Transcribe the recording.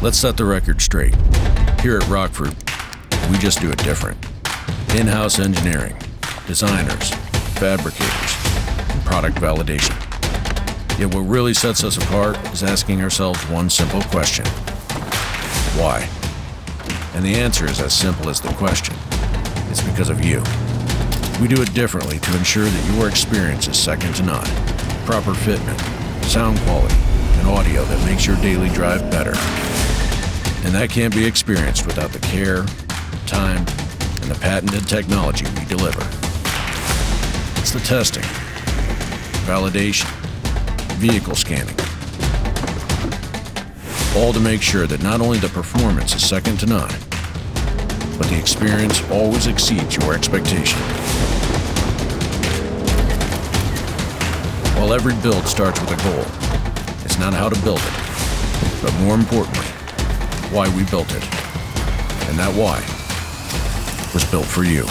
Let's set the record straight. Here at Rockford, we just do it different. In-house engineering, designers, fabricators, and product validation. Yet what really sets us apart is asking ourselves one simple question. Why? And the answer is as simple as the question. It's because of you. We do it differently to ensure that your experience is second to none. Proper fitment, sound quality, and audio that makes your daily drive better. And that can't be experienced without the care, time, and the patented technology we deliver. It's the testing, validation, vehicle scanning. All to make sure that not only the performance is second to none, but the experience always exceeds your expectation. While every build starts with a goal, it's not how to build it, but more importantly, why we built it. And that why was built for you.